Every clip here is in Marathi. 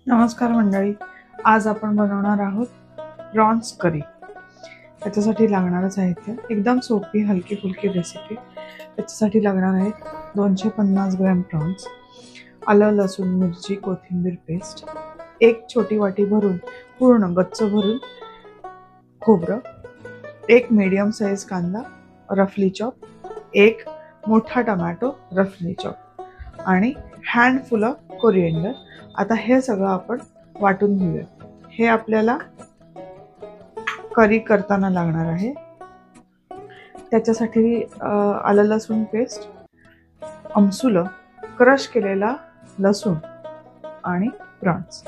नमस्कार मंडळी, आज आपण बनवणार आहोत प्रॉन्स करी। त्याच्यासाठी लागणारं साहित्य एकदम सोपी हलकी फुलकी रेसिपी। त्याच्यासाठी लागणार आहे 250 ग्रॅम प्रॉन्स, आलं लसूण मिरची कोथिंबीर पेस्ट, एक छोटी वाटी भरून पूर्ण गच्च भरून खोबरं, एक मीडियम साइज कांदा रफली चॉप, एक मोठा टोमॅटो रफली चॉप आणि हँडफुल ऑफ कोरिएंडर। आता हे सगळं आपण वाटून घेऊया। हे आपल्याला करी करताना लागणार आहे। त्याच्यासाठी आलं लसूण पेस्ट, आमसूल, क्रश केलेला लसूण आणि प्रॉन्स।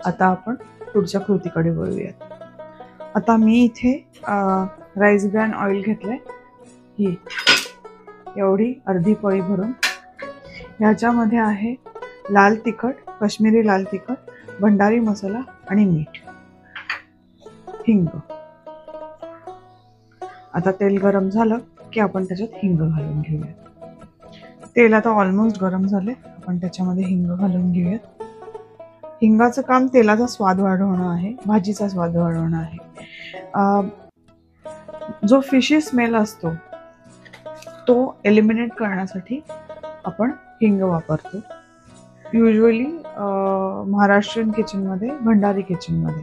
आता आपण पुढच्या कृतीकडे वळूयात। आता मी इथे राईस ब्रॅन ऑइल घेतलंय, ही एवढी अर्धी पळी भरून। ह्याच्यामध्ये आहे लाल तिखट, काश्मीरी लाल तिखट, भंडारी मसाला आणि मीठ, हिंग। आता तेल गरम झालं की आपण त्याच्यात हिंग घालून घेऊया। तेल आता ऑलमोस्ट गरम झाले, आपण त्याच्यामध्ये हिंग घालून घेऊया। हिंगाचं काम तेलाचा स्वाद वाढवणं आहे, भाजीचा स्वाद वाढवणं आहे। जो फिशी स्मेल असतो तो एलिमिनेट करण्यासाठी आपण हिंग वापरतो। युजली महाराष्ट्रीयन किचनमध्ये, भंडारी किचनमध्ये।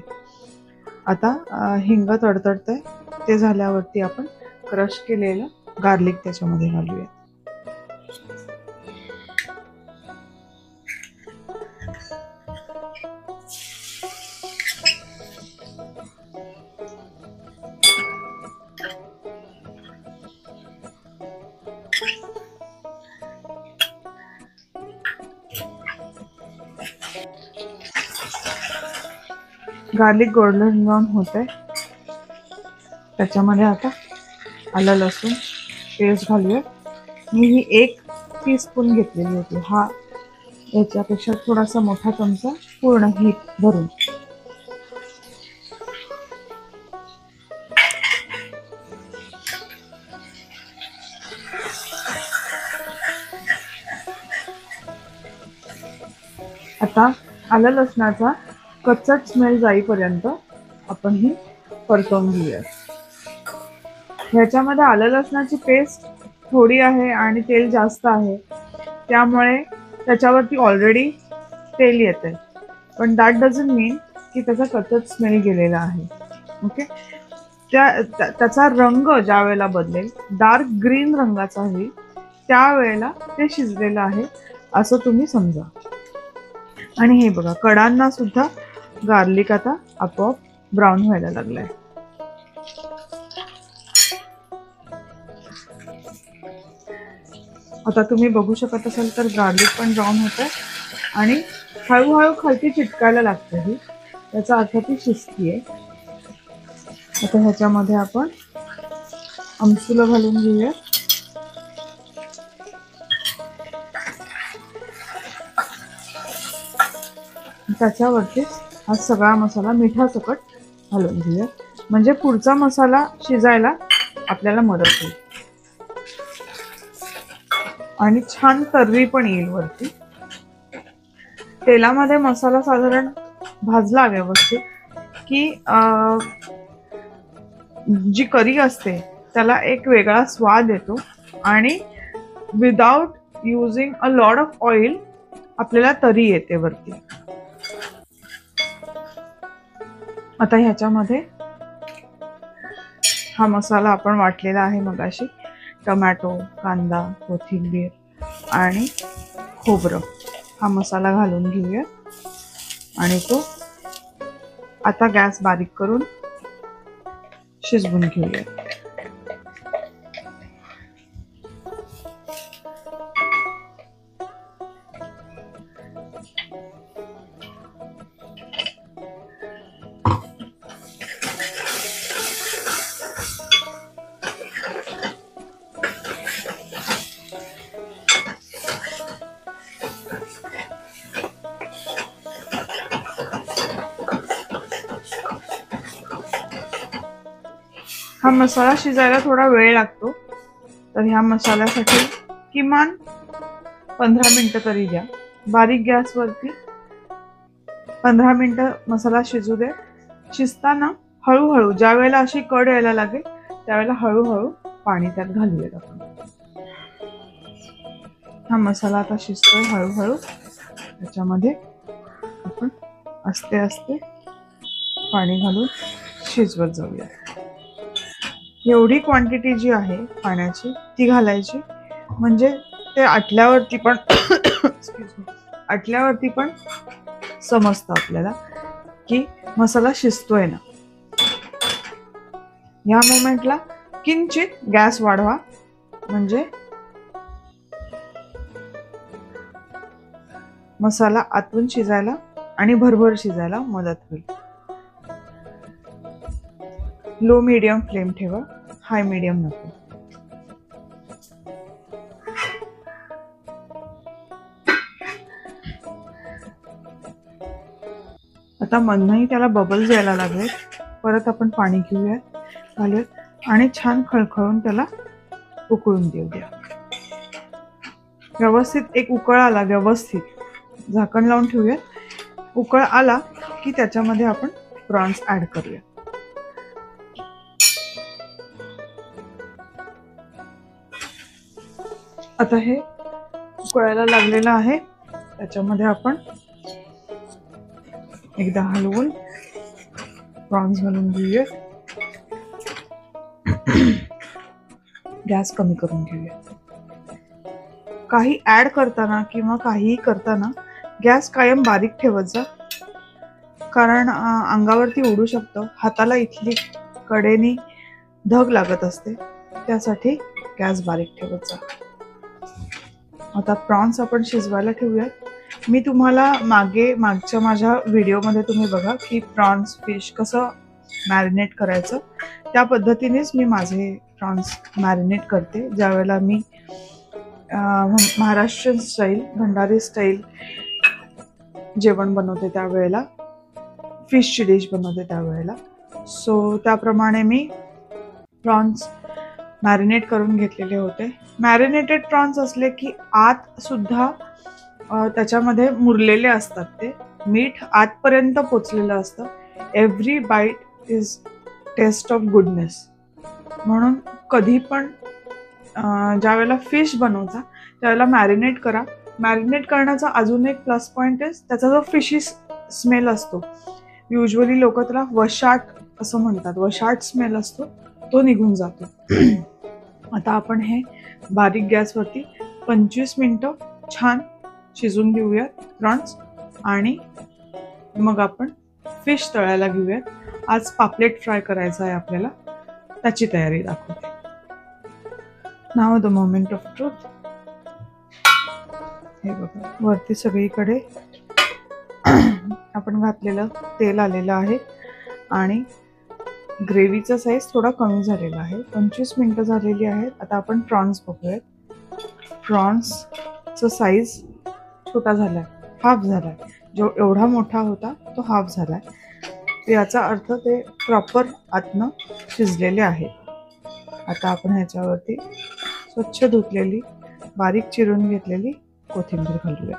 आता हिंग तडतडतंय, ते झाल्यावरती आपण क्रश केलेलं गार्लिक त्याच्यामध्ये घालूया। गार्लिक गोल्डन ब्राउन होते, त्याच्यामध्ये आता आलं लसूण पेस्ट घालूया। मी ही 1 टीस्पून घेतलेली होती, हा याच्यापेक्षा थोडासा मोठा चमचा पूर्ण ही भरून। आता आलं लसणाचा कच्चा स्मेल जाईपर्यंत आपण ही परतवून घेऊया। ह्याच्यामध्ये आलं लसणाची पेस्ट थोडी आहे आणि तेल जास्त आहे, त्यामुळे त्याच्यावरती ऑलरेडी तेल येते, पण दॅट डझंट मीन की त्याचा कच्चा स्मेल गेलेला आहे। ओके, त्याचा रंग ज्या वेळेला बदलेल, डार्क ग्रीन रंगाचा होईल, त्यावेळेला ते शिजलेलं आहे असं तुम्ही समजा। आणि हे बघा, कडांना सुद्धा गार्लिक आता आपोआप ब्राऊन व्हायला लागलाय। आता तुम्ही बघू शकत असाल तर गार्लिक पण ब्राऊन होत आहे आणि हळूहळू खालती चिटकायला लागते ही, याचा अर्थ ती शिजतीये। आता ह्याच्यामध्ये आपण आमसूल घालून घेऊया। त्याच्यावरती हा सगळा मसाला मिठासकट घालून घेऊया, म्हणजे पुढचा मसाला शिजायला आपल्याला मदत होईल आणि छान तर्री पण येईल वरती। तेलामध्ये मसाला साधारण भाजला व्यवस्थित की जी करी असते त्याला एक वेगळा स्वाद येतो आणि without using a lot of oil आपल्याला तरी येते वरती। आता ह्याच्यामध्ये हा मसाला आपण वाटलेला आहे मगाशी, टोमॅटो, कांदा, कोथिंबीर आणि खोबरं, हा मसाला घालून घेऊया आणि तो आता गॅस बारीक करून शिजवून घेऊया। हा मसाला शिजायला थोडा वेळ लागतो, तर ह्या मसाल्यासाठी किमान 15 मिनिटं तरी द्या। बारीक गॅसवरती 15 मिनिटं मसाला शिजू दे. शिजताना हळूहळू ज्या वेळेला अशी कड यायला लागेल त्यावेळेला हळूहळू पाणी त्यात घालूयात आपण. हा मसाला आता शिजतोय हळूहळू. त्याच्यामध्ये आपण आस्ते आस्ते पाणी घालून शिजवत जाऊया. एवढी क्वांटिटी जी आहे पाण्याची ती घालायची, म्हणजे ते आटल्यावरती पण आटल्यावरती पण समजतं आपल्याला की मसाला शिजतोय ना. या मोमेंटला किंचित गॅस वाढवा, म्हणजे मसाला आतून शिजायला आणि भरभर शिजायला मदत होईल. लो मीडियम फ्लेम ठेवा, हाय मीडियम नको. आता मधनंही त्याला बबल्स यायला लागले. परत आपण पाणी घालूयात आणि छान खळखळून त्याला उकळून देऊया. व्यवस्थित एक उकळ आला, व्यवस्थित झाकण लावून ठेवूयात. उकळ आला की त्याच्यामध्ये आपण प्रॉन्स ऍड करूया. आता हे उकळायला लागलेलं आहे. त्याच्यामध्ये आपण एकदा हलवून प्रॉन्स घालून घेऊया. गॅस कमी करून घेऊया. काही ऍड करताना किंवा काहीही करताना गॅस कायम बारीक ठेवत जा, कारण अंगावरती उडू शकतं. हाताला इथली कडेनी धग लागत असते, त्यासाठी गॅस बारीक ठेवत जा. आता प्रॉन्स आपण शिजवायला ठेवूयात. मी तुम्हाला मागच्या माझ्या व्हिडिओमध्ये तुम्ही बघा की प्रॉन्स फिश कसं मॅरिनेट करायचं, त्या पद्धतीनेच मी माझे प्रॉन्स मॅरिनेट करते. ज्या वेळेला मी महाराष्ट्रीयन स्टाईल, भंडारी स्टाईल जेवण बनवते त्यावेळेला, फिशची डिश बनवते त्यावेळेला. सो त्याप्रमाणे मी प्रॉन्स मॅरिनेट करून घेतलेले होते. मॅरिनेटेड प्रॉन्स असले की आत सुद्धा त्याच्यामध्ये मुरलेले असतात. ते मीठ आतपर्यंत पोचलेलं असतं. Every bite is taste of goodness. म्हणून कधी पण ज्या वेळेला फिश बनवता त्यावेळेला मॅरिनेट करा. मॅरिनेट करण्याचा अजून एक प्लस पॉईंट आहे, त्याचा जो फिशी स्मेल असतो, युजली लोक त्याला वशाट असं म्हणतात, वशाट स्मेल असतो, तो निघून जातो. आता आपण हे बारीक गॅसवरती 25 मिनिटं छान शिजून घेऊयात प्रॉन्स, आणि मग आपण फिश तळायला घेऊयात. आज पापलेट फ्राय करायचा आहे आपल्याला, त्याची तयारी दाखवते. नाव द मोमेंट ऑफ ट्रूथ. हे बघा, वरती सगळीकडे आपण घातलेलं तेल आलेलं आहे आणि ग्रेव्हीचा साईज थोडा कमी झालेला आहे. 25 मिनिटं झालेली आहेत. आता आपण प्रॉन्स बघूयात. प्रॉन्सचा साईज छोटा झालाय, हाफ झालाय. जो एवढा मोठा होता तो हाफ झालाय. याचा अर्थ ते प्रॉपर आतनं शिजलेले आहे. आता आपण ह्याच्यावरती स्वच्छ धुतलेली, बारीक चिरून घेतलेली कोथिंबीर घालूया.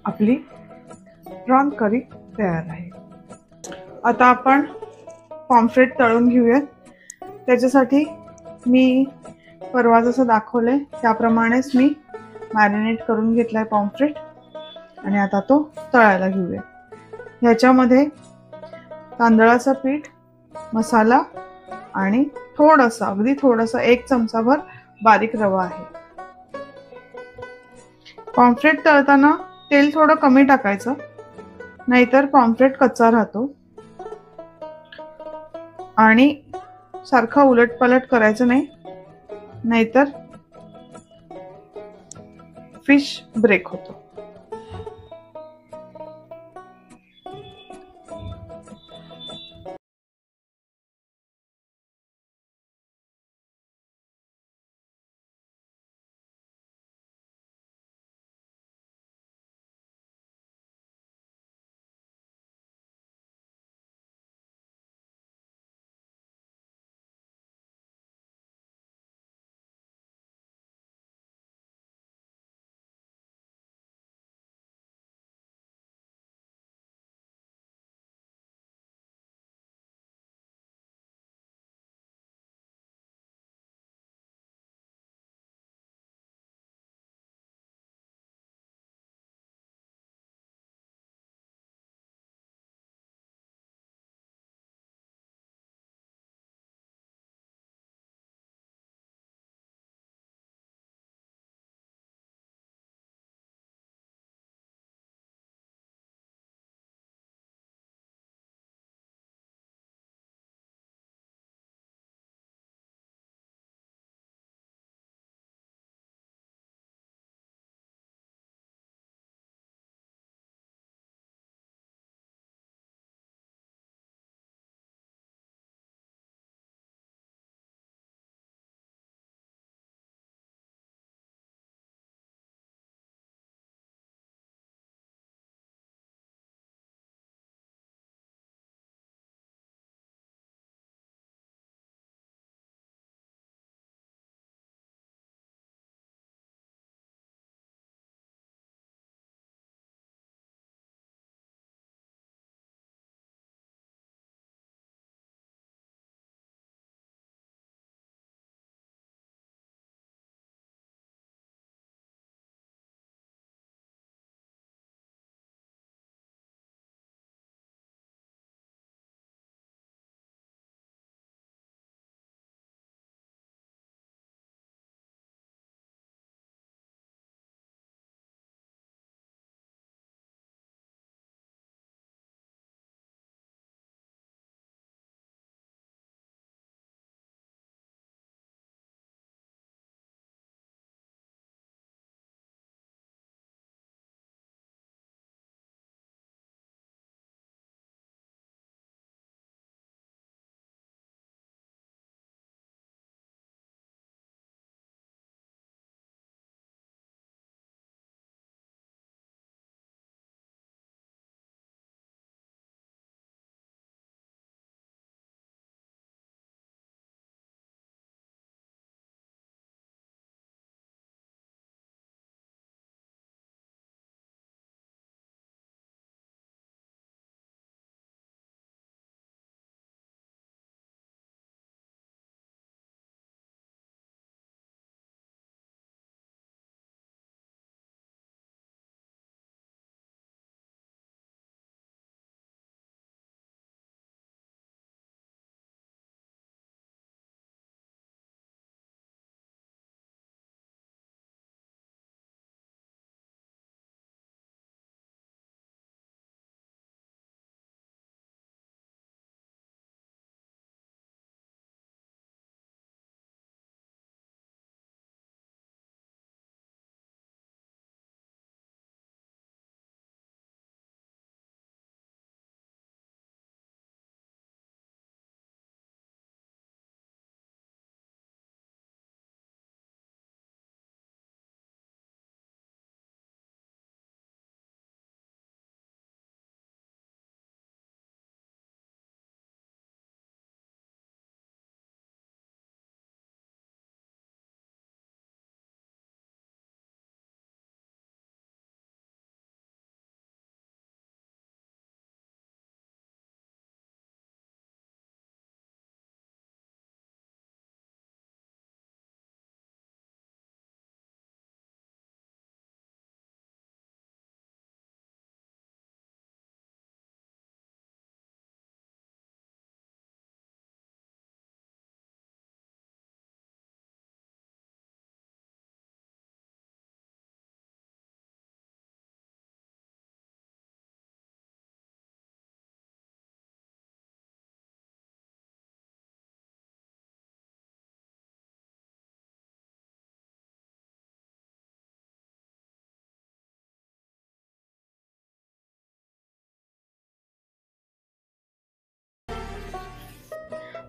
आपली प्रॉन करी तयार आहे. आता आपण पॉम्फ्रेट तळून घेऊयात. त्याच्यासाठी मी परवा जसं दाखवलंय त्याप्रमाणेच मी मॅरिनेट करून घेतलाय पॉम्फ्रेट, आणि आता तो तळायला घेऊया. ह्याच्यामध्ये तांदळाचं पीठ, मसाला आणि थोडंसं, अगदी थोडंसं 1 चमचाभर बारीक रवा आहे. पॉम्फ्रेट तळताना तेल थोडं कमी टाकायचं, नाहीतर पॉम्फ्रेट कच्चा राहतो. आणि सारखं उलटपलट करायचं नाही, नाहीतर फिश ब्रेक होतो.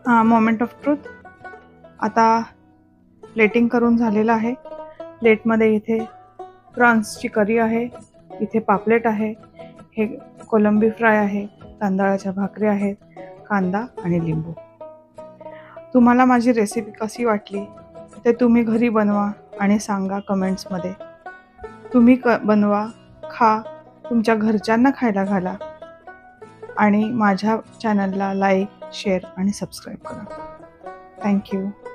Moment of truth. आता प्लेटिंग करून झालेलं आहे. प्लेटमध्ये इथे प्रॉन्सची करी आहे, इथे पापलेट आहे, हे कोलंबी फ्राय आहे, तांदळाच्या भाकरी आहेत, कांदा आणि लिंबू. तुम्हाला माझी रेसिपी कशी वाटली ते तुम्ही घरी बनवा आणि सांगा कमेंट्समध्ये. तुम्ही बनवा, खा, तुमच्या घरच्यांना खायला घाला आणि माझ्या चॅनलला लाईक, शेअर आणि सबस्क्राईब करा. थँक्यू.